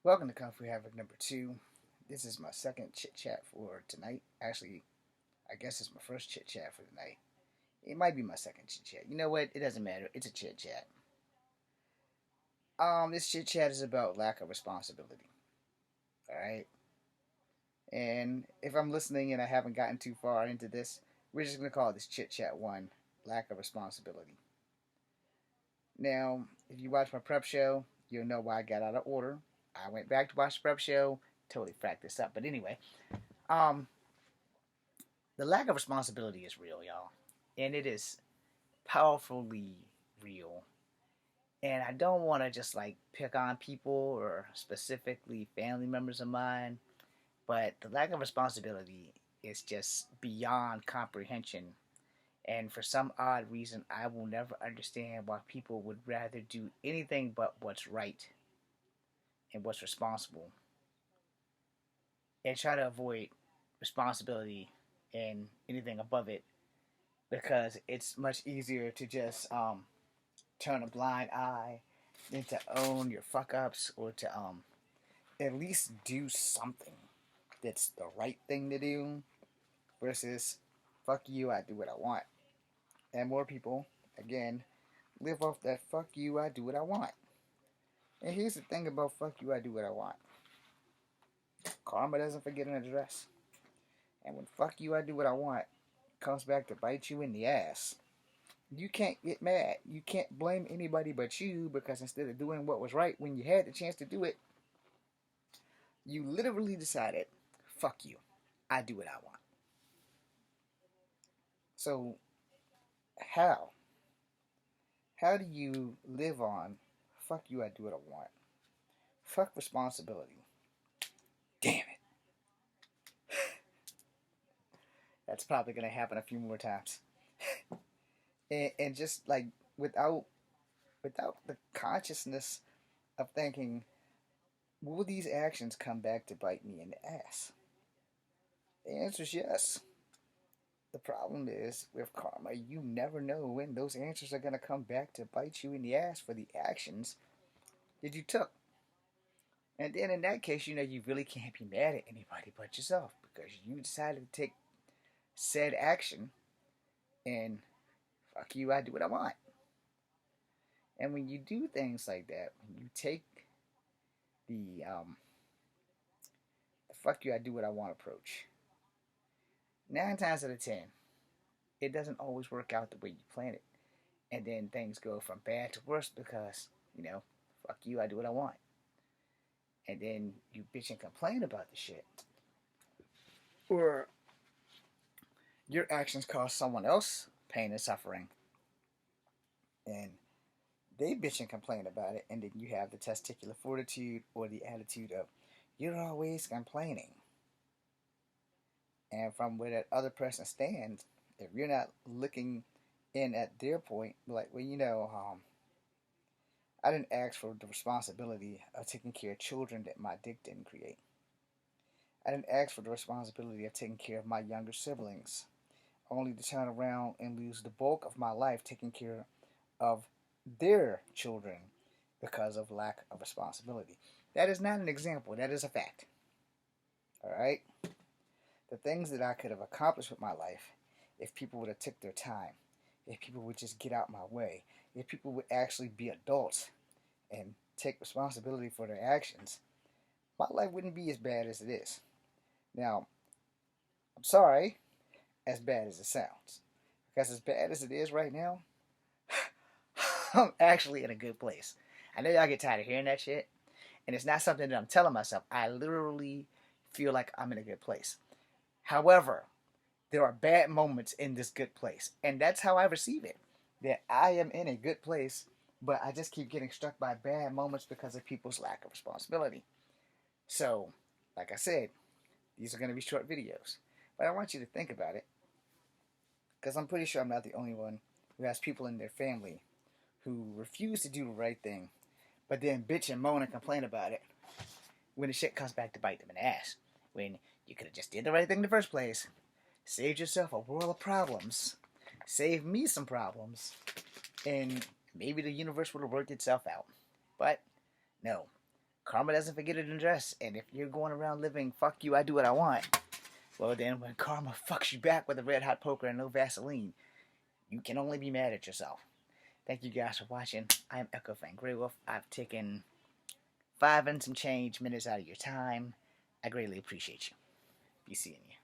Welcome to Kung Fu Havoc number 2. This is my second chit chat for tonight. Actually, I guess it's my first chit chat for tonight. It might be my second chit chat. You know what? It doesn't matter. It's a chit chat. This chit chat is about lack of responsibility. Alright? And if I'm listening and I haven't gotten too far into this, we're just gonna call this chit chat 1, lack of responsibility. Now, if you watch my prep show, you'll know why I got out of order. I went back to watch the prep show, totally fracked this up. But anyway, um, the lack of responsibility is real, y'all. And it is powerfully real. And I don't want to just like pick on people or specifically family members of mine, but the lack of responsibility is just beyond comprehension. And for some odd reason, I will never understand why people would rather do anything but what's right and what's responsible and try to avoid responsibility and anything above it because it's much easier to just turn a blind eye than to own your fuck ups or to at least do something that's the right thing to do versus fuck you, I do what I want. And more people, again, live off that fuck you, I do what I want. And here's the thing about fuck you, I do what I want. Karma doesn't forget an address. And when fuck you, I do what I want comes back to bite you in the ass, you can't get mad. You can't blame anybody but you because instead of doing what was right when you had the chance to do it, you literally decided, fuck you, I do what I want. So, how? How do you live on fuck you, I do what I want? Fuck responsibility. Damn it. That's probably going to happen a few more times. and just like without the consciousness of thinking, will these actions come back to bite me in the ass? The answer is yes. The problem is with karma, you never know when those answers are going to come back to bite you in the ass for the actions that you took. And then in that case, you really can't be mad at anybody but yourself because you decided to take said action and fuck you, I do what I want. And when you do things like that, when you take the fuck you, I do what I want approach, 9 times out of 10, it doesn't always work out the way you plan it. And then things go from bad to worse because, fuck you, I do what I want. And then you bitch and complain about the shit. Or your actions cause someone else pain and suffering. And they bitch and complain about it. And then you have the testicular fortitude or the attitude of, you're always complaining. And from where that other person stands, if you're not looking in at their point, like, well, I didn't ask for the responsibility of taking care of children that my dick didn't create. I didn't ask for the responsibility of taking care of my younger siblings, only to turn around and lose the bulk of my life taking care of their children because of lack of responsibility. That is not an example, that is a fact. Alright? The things that I could have accomplished with my life if people would have took their time, if people would just get out my way, if people would actually be adults and take responsibility for their actions, my life wouldn't be as bad as it is. Now, I'm sorry, as bad as it sounds. Because as bad as it is right now, I'm actually in a good place. I know y'all get tired of hearing that shit, and it's not something that I'm telling myself. I literally feel like I'm in a good place. However, there are bad moments in this good place, and that's how I receive it. That I am in a good place, but I just keep getting struck by bad moments because of people's lack of responsibility. So, like I said, these are going to be short videos, but I want you to think about it, because I'm pretty sure I'm not the only one who has people in their family who refuse to do the right thing, but then bitch and moan and complain about it when the shit comes back to bite them in the ass. When you could have just did the right thing in the first place, saved yourself a world of problems, saved me some problems, and maybe the universe would have worked itself out. But no, Karma doesn't forget an address, and if you're going around living "fuck you, I do what I want," well then, when karma fucks you back with a red hot poker and no Vaseline, you can only be mad at yourself. Thank you guys for watching. I am Echo Van Greywolf. I've taken 5 and some change minutes out of your time. I greatly appreciate you. Be seeing you.